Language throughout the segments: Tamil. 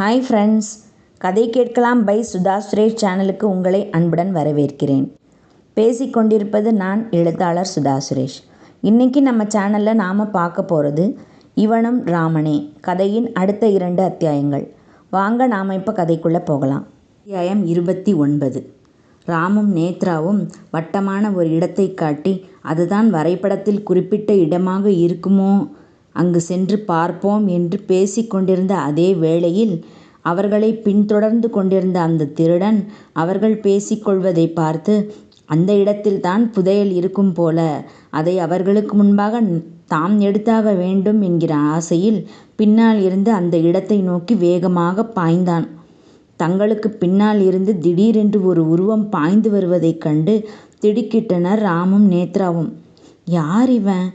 ஹாய் ஃப்ரெண்ட்ஸ், கதை கேட்கலாம் பை சுதா சுரேஷ் சேனலுக்கு உங்களை அன்புடன் வரவேற்கிறேன். பேசிக்கொண்டிருப்பது நான் எழுத்தாளர் சுதா சுரேஷ். இன்றைக்கி நம்ம சேனலில் நாம் பார்க்க போகிறது இவனும் ராமனே கதையின் அடுத்த 2 அத்தியாயங்கள். வாங்க நாம் இப்போ கதைக்குள்ளே போகலாம். அத்தியாயம் 29. ராமும் நேத்ராவும் வட்டமான ஒரு இடத்தை காட்டி, அதுதான் வரைபடத்தில் குறிப்பிட்ட இடமாக இருக்குமோ, அங்கு சென்று பார்ப்போம் என்று பேசிக்கொண்டிருந்த அதே வேளையில் அவர்களை பின்தொடர்ந்து கொண்டிருந்த அந்த திருடன் அவர்கள் பேசிக்கொள்வதை பார்த்து, அந்த இடத்தில்தான் புதையல் இருக்கும் போல, அதை அவர்களுக்கு முன்பாக தாம் எடுத்தாக வேண்டும் என்கிற ஆசையில் பின்னால் இருந்து அந்த இடத்தை நோக்கி வேகமாக பாய்ந்தான். தங்களுக்கு பின்னால் இருந்து திடீரென்று ஒரு உருவம் பாய்ந்து வருவதைக் கண்டு திடுக்கிட்டனர் ராமும் நேத்ராவும். யார் இவன்?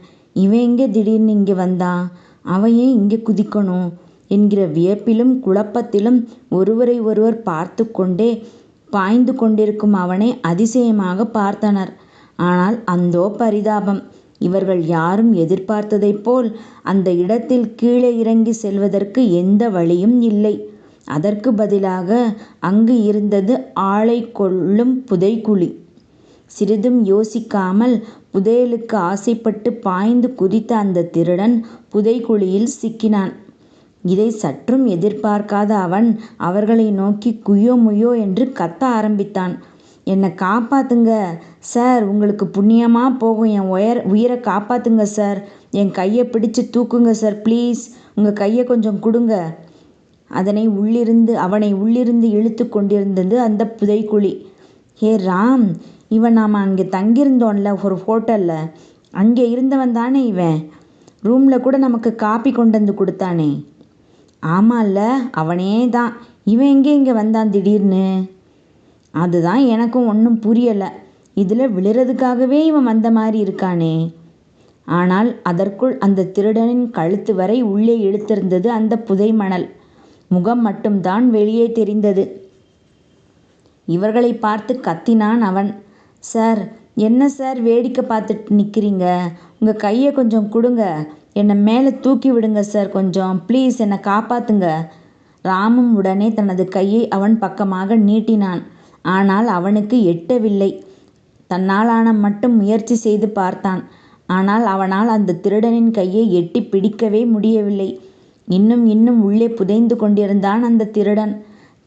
இவன் எங்கே திடீர்னு இங்கே வந்தான்? அவன் ஏன் இங்கே குதிக்கணும் என்கிற வியப்பிலும் குழப்பத்திலும் ஒருவரை ஒருவர் பார்த்து கொண்டே பாய்ந்து கொண்டிருக்கும் அவனை அதிசயமாக பார்த்தனர். ஆனால் அந்தோ பரிதாபம்! இவர்கள் யாரும் எதிர்பார்த்ததைப் போல் அந்த இடத்தில் கீழே இறங்கி செல்வதற்கு எந்த வழியும் இல்லை. அதற்கு பதிலாக அங்கு இருந்தது ஆளை கொள்ளும் புதைகுழி. சிறிதும் யோசிக்காமல் புதையலுக்கு ஆசைப்பட்டு பாய்ந்து குதித்த அந்த திருடன் புதைகுழியில் சிக்கினான். இதை சற்றும் எதிர்பார்க்காத அவன் அவர்களை நோக்கி குய்யோ முய்யோ என்று கத்த ஆரம்பித்தான். என்னை காப்பாத்துங்க சார், உங்களுக்கு புண்ணியமாக போகும், என் உயிரை காப்பாத்துங்க சார், என் கையை பிடிச்சு தூக்குங்க சார், ப்ளீஸ் உங்கள் கையை கொஞ்சம் கொடுங்க. அவனை உள்ளிருந்து இழுத்து கொண்டிருந்தது அந்த புதைக்குழி. ஹே ராம், இவன் நாம் அங்கே தங்கியிருந்தோன்ல ஒரு ஹோட்டலில், அங்கே இருந்தவன் தானே இவன்? ரூமில் கூட நமக்கு காப்பி கொண்டு வந்து கொடுத்தானே. ஆமாம்ல, அவனே தான். இவன் எங்கே இங்கே வந்தான் திடீர்னு? அதுதான் எனக்கும் ஒன்றும் புரியலை. இதில் விழுறதுக்காகவே இவன் வந்த மாதிரி இருக்கானே. ஆனால் அதற்குள் அந்த திருடனின் கழுத்து வரை உள்ளே இழுத்திருந்தது அந்த புதை மணல். முகம் மட்டும்தான் வெளியே தெரிந்தது. இவர்களை பார்த்து கத்தினான் அவன். சார், என்ன சார் வேடிக்கை பார்த்துட்டு நிற்கிறீங்க? உங்கள் கையை கொஞ்சம் கொடுங்க, என்னை மேலே தூக்கி விடுங்க சார், கொஞ்சம் ப்ளீஸ் என்னை காப்பாற்றுங்க. ராமும் உடனே தனது கையை அவன் பக்கமாக நீட்டினான். ஆனால் அவனுக்கு எட்டவில்லை. தன்னாலான மட்டும் முயற்சி செய்து பார்த்தான். ஆனால் அவனால் அந்த திருடனின் கையை எட்டி பிடிக்கவே முடியவில்லை. இன்னும் உள்ளே புதைந்து கொண்டிருந்தான் அந்த திருடன்.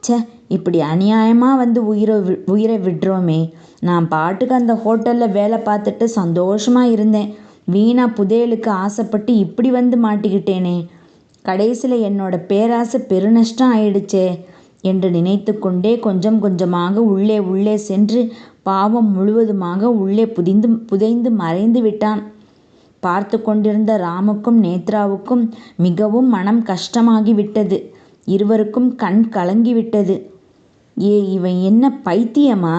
ச்சே, இப்படி அநியாயமாக வந்து உயிரை விட்டுறோமே. நான் பாட்டுக்கு அந்த ஹோட்டலில் வேலை பார்த்துட்டு சந்தோஷமாக இருந்தேன். வீணா புதையலுக்கு ஆசைப்பட்டு இப்படி வந்து மாட்டிக்கிட்டேனே. கடைசியில் என்னோட பேராசை பெருநஷ்டம் ஆயிடுச்சே என்று நினைத்து கொண்டே கொஞ்சம் கொஞ்சமாக உள்ளே சென்று பாவம் முழுவதுமாக உள்ளே புதைந்து மறைந்து விட்டான். பார்த்து கொண்டிருந்த ராமுக்கும் நேத்ராவுக்கும் மிகவும் மனம் கஷ்டமாகிவிட்டது. இருவருக்கும் கண் கலங்கிவிட்டது. இவன் என்ன பைத்தியமா?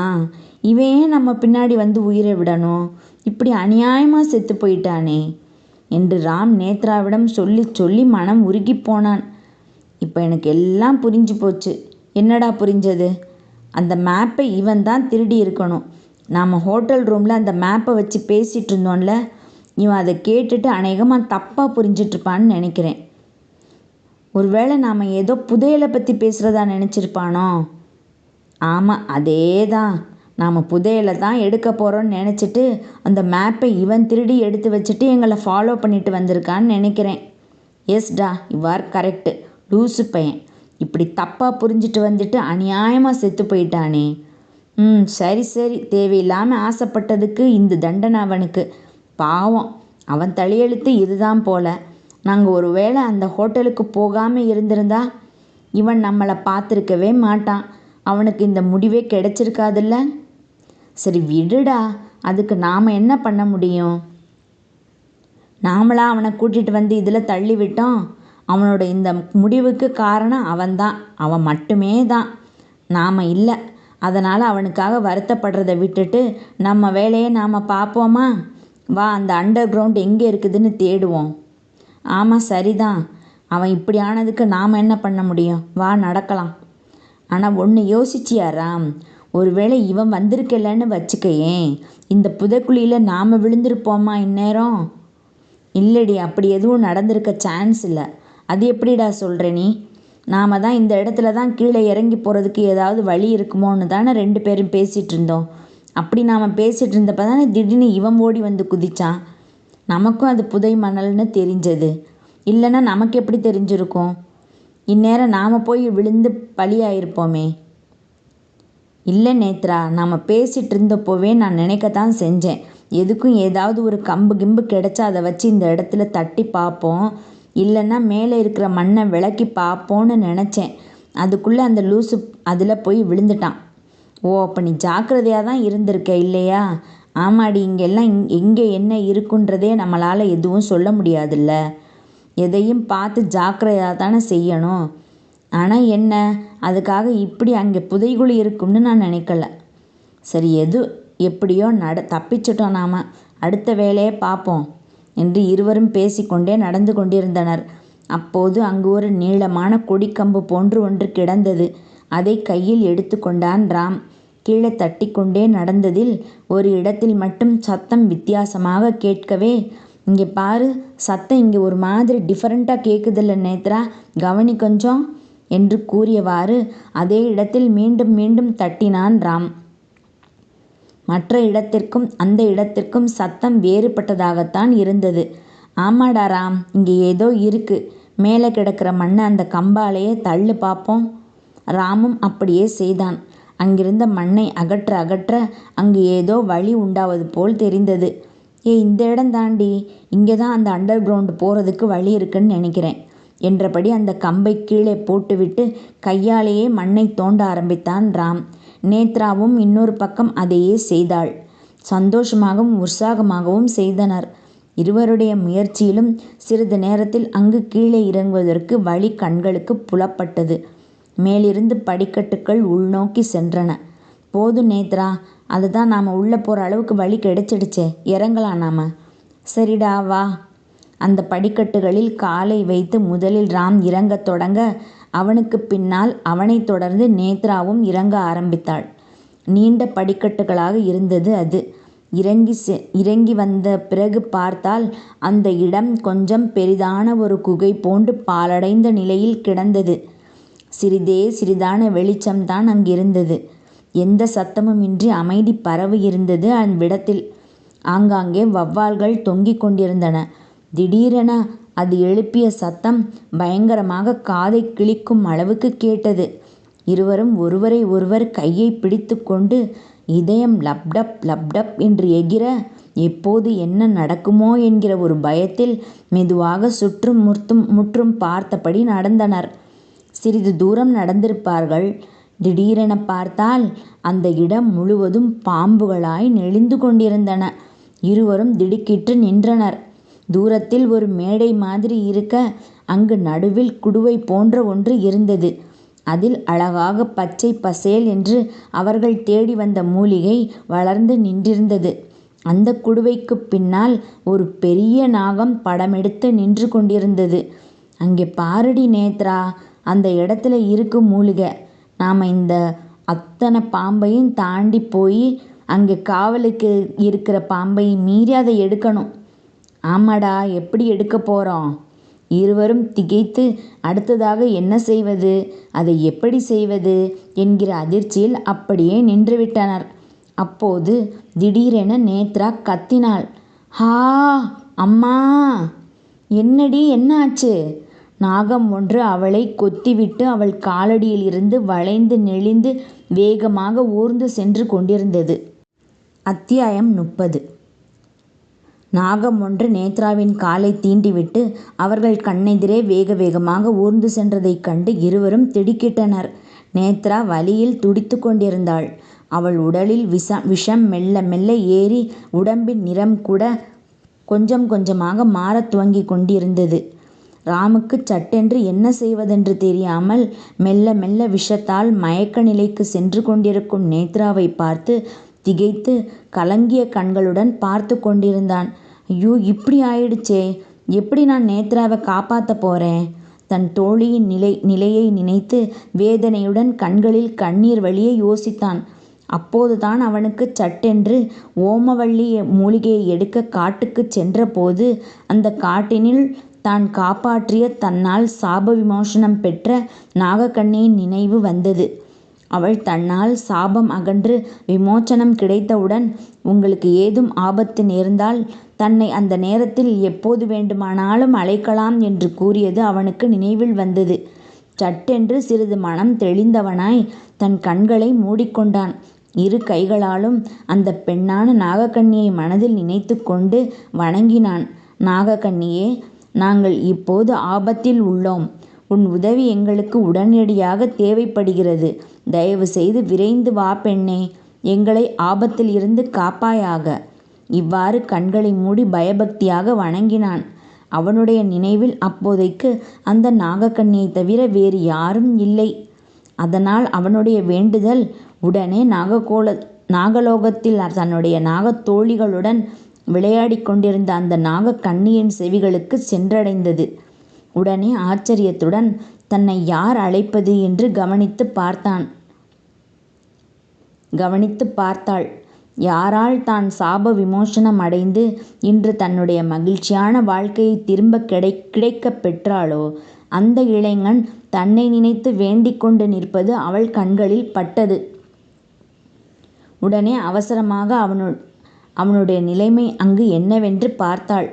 இவன் ஏன் நம்ம பின்னாடி வந்து உயிரை விடணும்? இப்படி அநியாயமாக செத்து போயிட்டானே என்று ராம் நேத்ராவிடம் சொல்லி சொல்லி மனம் உருகி போனான். இப்போ எனக்கு எல்லாம் புரிஞ்சு போச்சு. என்னடா புரிஞ்சது? அந்த மேப்பை இவன் தான் திருடி இருக்கணும். நாம் ஹோட்டல் ரூமில் அந்த மேப்பை வச்சு பேசிகிட்டு இருந்தோம்ல, இவன் அதை கேட்டுட்டு அநேகமாக தப்பாக புரிஞ்சிட்ருப்பான்னு நினைக்கிறேன். ஒருவேளை நாம் ஏதோ புதையலை பற்றி பேசுகிறதா நினச்சிருப்பானோ? ஆமாம், அதே தான். நாம் புதையலை தான் எடுக்க போகிறோன்னு நினச்சிட்டு அந்த மேப்பை இவன் திருடி எடுத்து வச்சுட்டு எங்களை ஃபாலோ பண்ணிட்டு வந்திருக்கான்னு நினைக்கிறேன். எஸ்டா, யூ ஆர் கரெக்டு. லூசு பையன் இப்படி தப்பாக புரிஞ்சிட்டு வந்துட்டு அநியாயமாக செத்து போயிட்டானே. சரி, தேவையில்லாமல் ஆசைப்பட்டதுக்கு இந்த தண்டனை அவனுக்கு. பாவம், அவன் தலையெழுத்து இதுதான் போல. நாங்கள் ஒரு வேளை அந்த ஹோட்டலுக்கு போகாமல் இருந்திருந்தா இவன் நம்மளை பார்த்துருக்கவே மாட்டான். அவனுக்கு இந்த முடிவே கிடைச்சிருக்காதுல்ல. சரி விடுடா, அதுக்கு நாம் என்ன பண்ண முடியும்? நாமளா அவனை கூட்டிகிட்டு வந்து இதில் தள்ளி விட்டோம். அவனோட இந்த முடிவுக்கு காரணம் அவன்தான், அவன் மட்டுமே தான், நாம் இல்லை. அதனால் அவனுக்காக வருத்தப்படுறதை விட்டுட்டு நம்ம வேலையை நாம் பார்ப்போமா? வா, அந்த அண்டர் கிரவுண்ட் எங்கே இருக்குதுன்னு தேடுவோம். ஆமாம், சரிதான். அவன் இப்படி ஆனதுக்கு நாம் என்ன பண்ண முடியும்? வா, நடக்கலாம். ஆனால் ஒன்று யோசிச்சியா ராம்? ஒருவேளை இவன் வந்திருக்கலன்னு வச்சுக்கையேன், இந்த புதைக்குழியில் நாம் விழுந்திருப்போமா இந்நேரம்? இல்லடி, அப்படி எதுவும் நடந்திருக்க சான்ஸ் இல்லை. அது எப்படிடா சொல்கிற நீ? நாம தான் இந்த இடத்துல தான் கீழே இறங்கி போகிறதுக்கு ஏதாவது வழி இருக்குமோன்னு தானே 2 பேரும் பேசிகிட்டு இருந்தோம். அப்படி நாம் பேசிகிட்டு இருந்தப்ப தானே திடீர்னு இவன் ஓடி வந்து குதிச்சான். நமக்கும் அது புதை மணல்னு தெரிஞ்சது. இல்லைன்னா நமக்கு எப்படி தெரிஞ்சிருக்கும்? இந்நேரம் நாம் போய் விழுந்து பலியாயிருப்போமே. இல்லை நேத்ரா, நாம் பேசிகிட்டு இருந்தப்போவே நான் நினைக்கத்தான் செஞ்சேன், எதுக்கும் ஏதாவது ஒரு கம்பு கிம்பு கிடைச்சா அதை வச்சு இந்த இடத்துல தட்டி பார்ப்போம், இல்லைன்னா மேலே இருக்கிற மண்ணை விளக்கி பார்ப்போன்னு நினச்சேன். அதுக்குள்ளே அந்த லூசு அதில் போய் விழுந்துட்டான். ஓ, அப்போ நீ ஜாக்கிரதையாக தான் இருந்திருக்க இல்லையா? ஆமாடி, இங்கெல்லாம் எங்கே என்ன இருக்குன்றதே நம்மளால் எதுவும் சொல்ல முடியாதுல்ல. எதையும் பார்த்து ஜாக்கிரதையாக தானே செய்யணும். ஆனால் என்ன, அதுக்காக இப்படி அங்கே புதைகுழி இருக்கும்னு நான் நினைக்கல. சரி, எப்படியோ தப்பிச்சிட்டோம் நாம். அடுத்த வேலையை பார்ப்போம் என்று இருவரும் பேசிக்கொண்டே நடந்து கொண்டிருந்தனர். அப்போது அங்கு ஒரு நீளமான கொடிக்கம்பு போன்று ஒன்று கிடந்தது. அதை கையில் எடுத்து கொண்டான் ராம். கீழே தட்டி கொண்டே நடந்ததில் ஒரு இடத்தில் மட்டும் சத்தம் வித்தியாசமாக கேட்கவே, இங்கே பாரு, சத்தம் இங்கே ஒரு மாதிரி டிஃபரெண்ட்டாக கேட்குதில்ல நேத்ரா, கவனி கொஞ்சம் என்று கூறியவாறு அதே இடத்தில் மீண்டும் மீண்டும் தட்டினான் ராம். மற்ற இடத்திற்கும் அந்த இடத்திற்கும் சத்தம் வேறுபட்டதாகத்தான் இருந்தது. ஆமாடா ராம், இங்கே ஏதோ இருக்கு, மேலே கிடக்கிற மண்ணை அந்த கம்பாலேயே தள்ளு பார்ப்போம். ராமும் அப்படியே செய்தான். அங்கிருந்த மண்ணை அகற்ற அகற்ற அங்கு ஏதோ வழி உண்டாவது போல் தெரிந்தது. இந்த இடம் தாண்டி, இங்கே தான் அந்த அண்டர் கிரவுண்டு போகிறதுக்கு வழி இருக்குன்னு நினைக்கிறேன் என்றபடி அந்த கம்பை கீழே போட்டுவிட்டு கையாலேயே மண்ணை தோண்ட ஆரம்பித்தான் ராம். நேத்ராவும் இன்னொரு பக்கம் அதையே செய்தாள். சந்தோஷமாகவும் உற்சாகமாகவும் செய்தனர். இருவருடைய முயற்சியிலும் சிறிது நேரத்தில் அங்கு கீழே இறங்குவதற்கு வழி கண்களுக்கு புலப்பட்டது. மேலிருந்து படிக்கட்டுக்கள் உள்நோக்கி சென்றன. போதும் நேத்ரா, அதுதான் நாம் உள்ளே போகிற அளவுக்கு வழி கிடைச்சிடுச்சே, இறங்கலாம் நாம். சரிடா வா. அந்த படிக்கட்டுகளில் காலை வைத்து முதலில் ராம் இறங்கத் தொடங்க, அவனுக்கு பின்னால் அவனை தொடர்ந்து நேத்ராவும் இறங்க ஆரம்பித்தாள். நீண்ட படிக்கட்டுகளாக இருந்தது அது. இறங்கி வந்த பிறகு பார்த்தால் அந்த இடம் கொஞ்சம் பெரிதான ஒரு குகை போன்று பாழடைந்த நிலையில் கிடந்தது. சிறிதான வெளிச்சம்தான் அங்கிருந்தது. எந்த சத்தமும் இன்றி அமைதி பரவி இருந்தது அவ்விடத்தில். ஆங்காங்கே வௌவால்கள் தொங்கிக் கொண்டிருந்தன. திடீரென அது எழுப்பிய சத்தம் பயங்கரமாக காதை கிழிக்கும் அளவுக்கு கேட்டது. இருவரும் ஒருவரை ஒருவர் கையை பிடித்து கொண்டு இதயம் லப்டப் லப்டப் என்று எகிற, எப்போது என்ன நடக்குமோ என்கிற ஒரு பயத்தில் மெதுவாக சுற்றும் முற்றும் பார்த்தபடி நடந்தனர். சிறிது தூரம் நடந்திருப்பார்கள். திடீரென பார்த்தால் அந்த இடம் முழுவதும் பாம்புகளாய் நெளிந்து கொண்டிருந்தன. இருவரும் திடுக்கிட்டு நின்றனர். தூரத்தில் ஒரு மேடை மாதிரி இருக்க, அங்கு நடுவில் குடுவை போன்ற ஒன்று இருந்தது. அதில் அழகாக பச்சை பசேல் என்று அவர்கள் தேடி வந்த மூலிகை வளர்ந்து நின்றிருந்தது. அந்த குடுவைக்கு பின்னால் ஒரு பெரிய நாகம் படமெடுத்து நின்று கொண்டிருந்தது. அங்கே பாருடி நேத்ரா, அந்த இடத்துல இருக்கு மூலிகை. நாம் இந்த அத்தனை பாம்பையும் தாண்டி போய் அங்கே காவலுக்கு இருக்கிற பாம்பை மீறி அதை எடுக்கணும். ஆமாடா, எப்படி எடுக்க போகிறோம்? இருவரும் திகைத்து அடுத்ததாக என்ன செய்வது, அதை எப்படி செய்வது என்கிற அதிர்ச்சியில் அப்படியே நின்றுவிட்டனர். அப்போது திடீரென நேத்ரா கத்தினாள். ஹா அம்மா! என்னடி, என்னாச்சு? நாகம் ஒன்று அவளை கொத்திவிட்டு அவள் காலடியில் இருந்து வளைந்து நெளிந்து வேகமாக ஊர்ந்து சென்று கொண்டிருந்தது. அத்தியாயம் 30. நாகம் ஒன்று நேத்ராவின் காலை தீண்டிவிட்டு அவர்கள் கண்ணெதிரே வேக வேகமாக ஊர்ந்து சென்றதைக் கண்டு இருவரும் திடுக்கிட்டனர். நேத்ரா வலியில் துடித்து கொண்டிருந்தாள். அவள் உடலில் விஷம் மெல்ல மெல்ல ஏறி உடம்பின் நிறம் கூட கொஞ்சம் கொஞ்சமாக மாறத் துவங்கி கொண்டிருந்தது. ராமுக்கு சட்டென்று என்ன செய்வதென்று தெரியாமல் மெல்ல மெல்ல விஷத்தால் மயக்க நிலைக்கு சென்று கொண்டிருக்கும் நேத்ராவை பார்த்து திகைத்து கலங்கிய கண்களுடன் பார்த்து கொண்டிருந்தான். ஐயோ, இப்படி ஆயிடுச்சே, எப்படி நான் நேத்ராவை காப்பாற்ற போகிறேன்? தன் தோழியின் நிலையை நினைத்து வேதனையுடன் கண்களில் கண்ணீர் வழிய யோசித்தான். அப்போதுதான் அவனுக்கு சட்டென்று ஓமவல்லி மூலிகையை எடுக்க காட்டுக்கு சென்றபோது அந்த காட்டினில் தான் காப்பாற்றிய தன்னால் சாப விமோசனம் பெற்ற நாகக்கண்ணியின் நினைவு வந்தது. அவள் தன்னால் சாபம் அகன்று விமோச்சனம் கிடைத்தவுடன் உங்களுக்கு ஏதும் ஆபத்து நேர்ந்தால் தன்னை அந்த நேரத்தில் எப்போது வேண்டுமானாலும் அழைக்கலாம் என்று கூறியது அவனுக்கு நினைவில் வந்தது. சட்டென்று சிறிது மனம் தெளிந்தவனாய் தன் கண்களை மூடிக்கொண்டான். இரு கைகளாலும் அந்த பெண்ணான நாகக்கண்ணியை மனதில் நினைத்து கொண்டு வணங்கினான். நாகக்கண்ணியே, நாங்கள் இப்போது ஆபத்தில் உள்ளோம். உன் உதவி எங்களுக்கு உடனடியாக தேவைப்படுகிறது. தயவு செய்து விரைந்து வா பெண்ணே, எங்களை ஆபத்தில் இருந்து காப்பாயாக. இவ்வாறு கண்களை மூடி பயபக்தியாக வணங்கினான். அவனுடைய நினைவில் அப்போதைக்கு அந்த நாகக்கண்ணியை தவிர வேறு யாரும் இல்லை. அதனால் அவனுடைய வேண்டுதல் உடனே நாகலோகத்தில் தன்னுடைய நாகத்தோழிகளுடன் விளையாடி கொண்டிருந்த அந்த நாகக்கண்ணியின் செவிகளுக்கு சென்றடைந்தது. உடனே ஆச்சரியத்துடன் தன்னை யார் அழைப்பது என்று கவனித்து பார்த்தாள். யாரால் தான் சாப விமோசனம் அடைந்து இன்று தன்னுடைய மகிழ்ச்சியான வாழ்க்கையை திரும்ப கிடைக்கப் பெற்றாளோ அந்த இளைஞன் தன்னை நினைத்து வேண்டிக் கொண்டு நிற்பது அவள் கண்களில் பட்டது. உடனே அவசரமாக அவனுடைய நிலைமை அங்கு என்னவென்று பார்த்தாள்.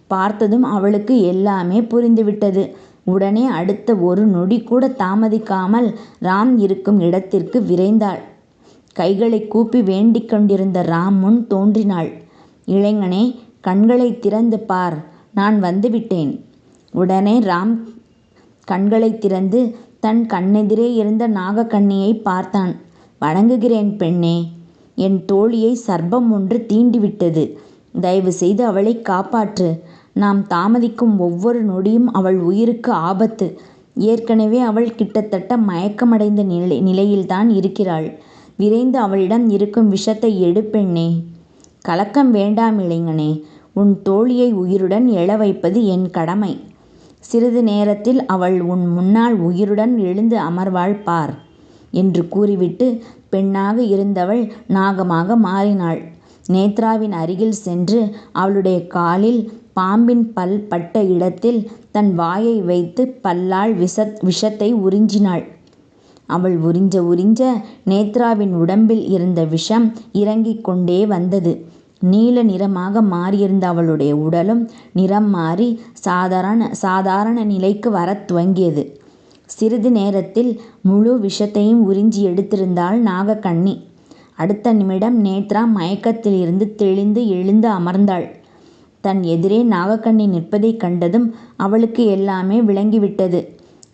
பார்த்ததும் அவளுக்கு எல்லாமே புரிந்துவிட்டது. உடனே அடுத்த ஒரு நொடி கூட தாமதிக்காமல் ராம் இருக்கும் இடத்திற்கு விரைந்தாள். கைகளை கூப்பி வேண்டிக் கொண்டிருந்த ராம் முன் தோன்றினாள். இளைஞனே, கண்களை திறந்து பார், நான் வந்துவிட்டேன். உடனே ராம் கண்களை திறந்து தன் கண்ணெதிரே இருந்த நாகக்கண்ணியை பார்த்தான். வணங்குகிறேன் பெண்ணே, என் தோழியை சர்ப்பம் ஒன்று தீண்டிவிட்டது. தயவு செய்து அவளை காப்பாற்று. நாம் தாமதிக்கும் ஒவ்வொரு நொடியும் அவள் உயிருக்கு ஆபத்து. ஏற்கனவே அவள் கிட்டத்தட்ட மயக்கமடைந்த நிலையில்தான் இருக்கிறாள். விரைந்து அவளிடம் இருக்கும் விஷத்தை எடு பெண்ணே. கலக்கம் வேண்டாம் இளைஞனே, உன் தோழியை உயிருடன் எழ வைப்பது என் கடமை. சிறிது நேரத்தில் அவள் உன் முன்னால் உயிருடன் எழுந்து அமர்வாள் பார் என்று கூறிவிட்டு பெண்ணாக இருந்தவள் நாகமாக மாறினாள். நேத்ராவின் அருகில் சென்று அவளுடைய காலில் பாம்பின் பல் பட்ட இடத்தில் தன் வாயை வைத்து பல்லால் விஷத்தை உறிஞ்சினாள். அவள் உறிஞ்ச நேத்ராவின் உடம்பில் இருந்த விஷம் இறங்கிக் கொண்டே வந்தது. நீல நிறமாக மாறியிருந்த அவளுடைய உடலும் நிறம் மாறி சாதாரண நிலைக்கு வரத் துவங்கியது. சிறிது நேரத்தில் முழு விஷத்தையும் உறிஞ்சி எடுத்திருந்தாள் நாகக்கண்ணி. அடுத்த நிமிடம் நேத்ரா மயக்கத்தில் இருந்து தெளிந்து எழுந்து அமர்ந்தாள். தன் எதிரே நாகக்கண்ணி நிற்பதைக் கண்டதும் அவளுக்கு எல்லாமே விளங்கிவிட்டது.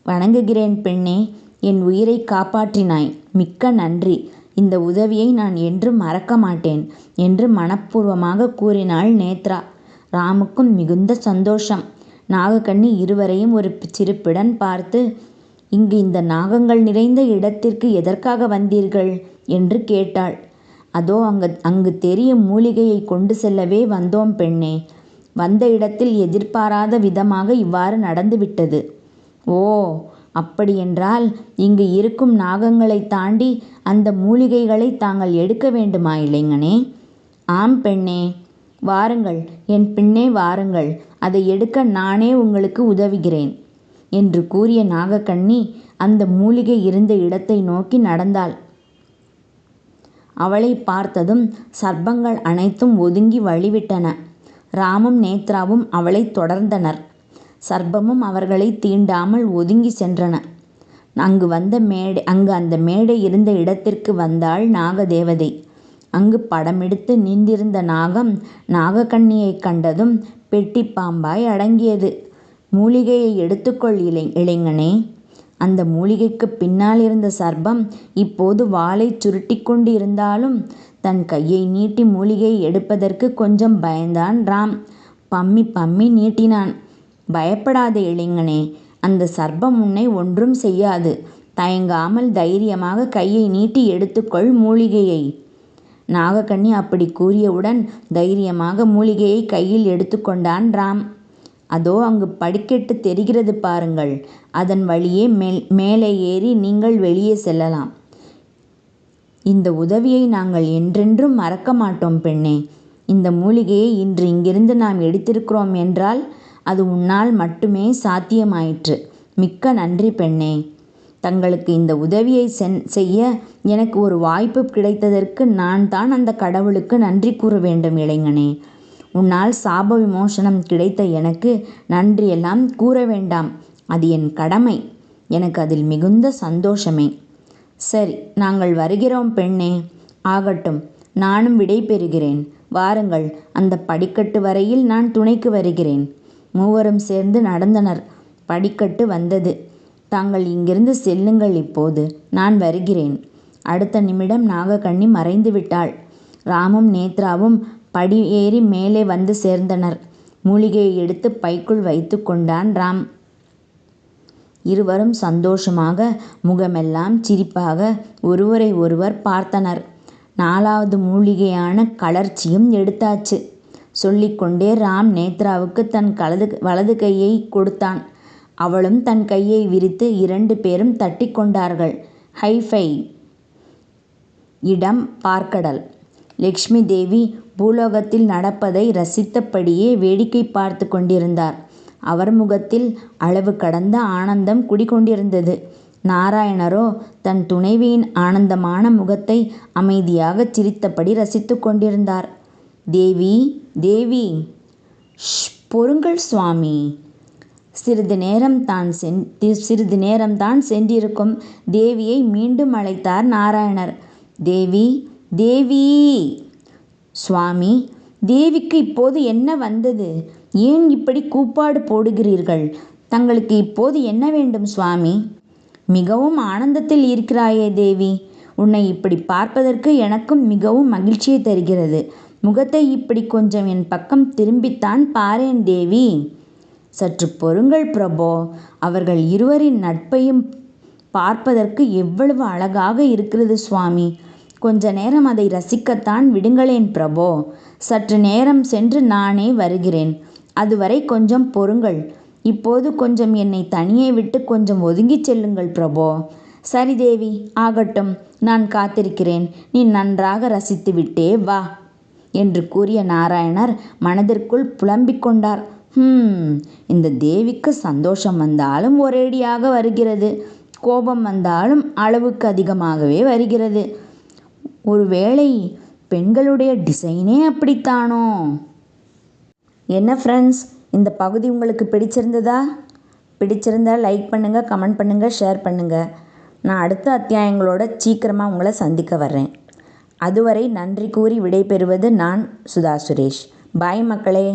வணங்குகிறேன் பெண்ணே, என் உயிரை காப்பாற்றினாய். மிக்க நன்றி. இந்த உதவியை நான் என்றும் மறக்க மாட்டேன் என்று மனப்பூர்வமாக கூறினாள் நேத்ரா. ராமுக்கும் மிகுந்த சந்தோஷம். நாகக்கண்ணி இருவரையும் ஒரு சிரிப்புடன் பார்த்து, இங்கு இந்த நாகங்கள் நிறைந்த இடத்திற்கு எதற்காக வந்தீர்கள் என்று கேட்டாள். அதோ அங்கு தெரியும் மூலிகையை கொண்டு செல்லவே வந்தோம் பெண்ணே. வந்த இடத்தில் எதிர்பாராத விதமாக இவ்வாறு நடந்துவிட்டது. ஓ, அப்படியென்றால் இங்கு இருக்கும் நாகங்களை தாண்டி அந்த மூலிகைகளை தாங்கள் எடுக்க வேண்டுமா இளைஞனே? ஆம் பெண்ணே, வாருங்கள், என் பின்னே வாருங்கள், அதை எடுக்க நானே உங்களுக்கு உதவுகிறேன் என்று கூறிய நாகக்கண்ணி அந்த மூலிகை இருந்த இடத்தை நோக்கி நடந்தாள். அவளை பார்த்ததும் சர்ப்பங்கள் அனைத்தும் ஒதுங்கி வழிவிட்டன. ராமும் நேத்ராவும் அவளை தொடர்ந்தனர். சர்ப்பமும் அவர்களை தீண்டாமல் ஒதுங்கி சென்றன. அங்கு அந்த மேடை இருந்த இடத்திற்கு வந்தாள் நாகதேவதை. அங்கு படமெடுத்து நின்றிருந்த நாகம் நாகக்கண்ணியை கண்டதும் பெட்டி பாம்பாய் அடங்கியது. மூலிகையை எடுத்துக்கொள் இளைஞனே. அந்த மூலிகைக்கு பின்னால் இருந்த சர்ப்பம் இப்போது வாளை சுருட்டி கொண்டு இருந்தாலும் தன் கையை நீட்டி மூலிகையை எடுப்பதற்கு கொஞ்சம் பயந்தான் ராம். பம்மி நீட்டினான். பயப்படாதே இளைஞனே, அந்த சர்ப்பம் உன்னை ஒன்றும் செய்யாது. தயங்காமல் தைரியமாக கையை நீட்டி எடுத்துக்கொள் மூலிகையை. நாகக்கண்ணி அப்படி கூறியவுடன் தைரியமாக மூலிகையை கையில் எடுத்துக்கொண்டான் ராம். அதோ அங்கு படிக்கட்டு தெரிகிறது பாருங்கள். அதன் வழியே மேலே ஏறி நீங்கள் வெளியே செல்லலாம். இந்த உதவியை நாங்கள் என்றென்றும் மறக்க மாட்டோம் பெண்ணே. இந்த மூலிகையை இன்று இங்கிருந்து நாம் எடுத்திருக்கிறோம் என்றால் அது உன்னால் மட்டுமே சாத்தியமாயிற்று. மிக்க நன்றி பெண்ணே. தங்களுக்கு இந்த உதவியை செய்ய எனக்கு ஒரு வாய்ப்பு கிடைத்ததற்கு நான் தான் அந்த கடவுளுக்கு நன்றி கூற வேண்டும் இளைஞனே. உன்னால் சாப விமோசனம் கிடைத்த எனக்கு நன்றியெல்லாம் கூற வேண்டாம். அது என் கடமை. எனக்கு அதில் மிகுந்த சந்தோஷமே. சரி, நாங்கள் வருகிறோம் பெண்ணே. ஆகட்டும், நானும் விடை பெறுகிறேன். வாருங்கள், அந்த படிக்கட்டு வரையில் நான் துணைக்கு வருகிறேன். மூவரும் சேர்ந்து நடந்தனர். படிக்கட்டு வந்தது. தாங்கள் இங்கிருந்து செல்லுங்கள், இப்போது நான் வருகிறேன். அடுத்த நிமிடம் நாகக்கண்ணி மறைந்து விட்டாள். ராமும் நேத்ராவும் படி ஏறி மேலே வந்து சேர்ந்தனர். மூலிகையை எடுத்து பைக்குள் வைத்து கொண்டான் ராம். இருவரும் சந்தோஷமாக, முகமெல்லாம் சிரிப்பாக ஒருவரை ஒருவர் பார்த்தனர். 4வது மூலிகையான கலர்ச்சியும் எடுத்தாச்சு. சொல்லிக்கொண்டே ராம் நேத்ராவுக்கு தன் வலது கையை கொடுத்தான். அவளும் தன் கையை விரித்து 2 பேரும் தட்டி கொண்டார்கள். ஹைஃபை. இடம் பார்க்கடல். லக்ஷ்மி தேவி பூலோகத்தில் நடப்பதை ரசித்தபடியே வேடிக்கை பார்த்து கொண்டிருந்தார். அவர் முகத்தில் அளவு கடந்த ஆனந்தம் குடிகொண்டிருந்தது. நாராயணரோ தன் துணைவியின் ஆனந்தமான முகத்தை அமைதியாக சிரித்தபடி ரசித்து கொண்டிருந்தார். தேவி, தேவி. பொறுங்கள் சுவாமி. சிறிது நேரம்தான் சென்றிருக்கும் தேவியை மீண்டும் அழைத்தார் நாராயணர். தேவி, தேவி. சுவாமி, தேவிக்கு இப்போது என்ன வந்தது? ஏன் இப்படி கூப்பாடு போடுகிறீர்கள்? தங்களுக்கு இப்போது என்ன வேண்டும் சுவாமி? மிகவும் ஆனந்தத்தில் இருக்கிறாயே தேவி. உன்னை இப்படி பார்ப்பதற்கு எனக்கும் மிகவும் மகிழ்ச்சியை தருகிறது. முகத்தை இப்படி கொஞ்சம் என் பக்கம் திரும்பித்தான் பாரேன் தேவி. சற்று பொறுங்கள் பிரபோ. அவர்கள் இருவரின் நட்பையும் பார்ப்பதற்கு எவ்வளவு அழகாக இருக்கிறது சுவாமி. கொஞ்ச நேரம் அதை ரசிக்கத்தான் விடுங்களேன் பிரபோ. சற்று நேரம் சென்று நானே வருகிறேன். அதுவரை கொஞ்சம் பொறுங்கள். இப்போது கொஞ்சம் என்னை தனியே விட்டு கொஞ்சம் ஒதுங்கிச் செல்லுங்கள் பிரபோ. சரி தேவி, ஆகட்டும். நான் காத்திருக்கிறேன். நீ நன்றாக ரசித்து விட்டே வா என்று கூறிய நாராயணர் மனதிற்குள் புலம்பிக் கொண்டார். இந்த தேவிக்கு சந்தோஷம் வந்தாலும் ஒரேடியாக வருகிறது. கோபம் வந்தாலும் அளவுக்கு அதிகமாகவே வருகிறது. ஒருவேளை பெண்களுடைய டிசைனே அப்படித்தானோ? என்ன ஃப்ரெண்ட்ஸ், இந்த பகுதி உங்களுக்கு பிடிச்சிருந்ததா? பிடிச்சிருந்தால் லைக் பண்ணுங்கள், கமெண்ட் பண்ணுங்கள், ஷேர் பண்ணுங்கள். நான் அடுத்த அத்தியாயங்களோட சீக்கிரமாக உங்களை சந்திக்க வர்றேன். அதுவரை நன்றி கூறி விடைபெறுவது நான் சுதா சுரேஷ். பாய் மக்களே.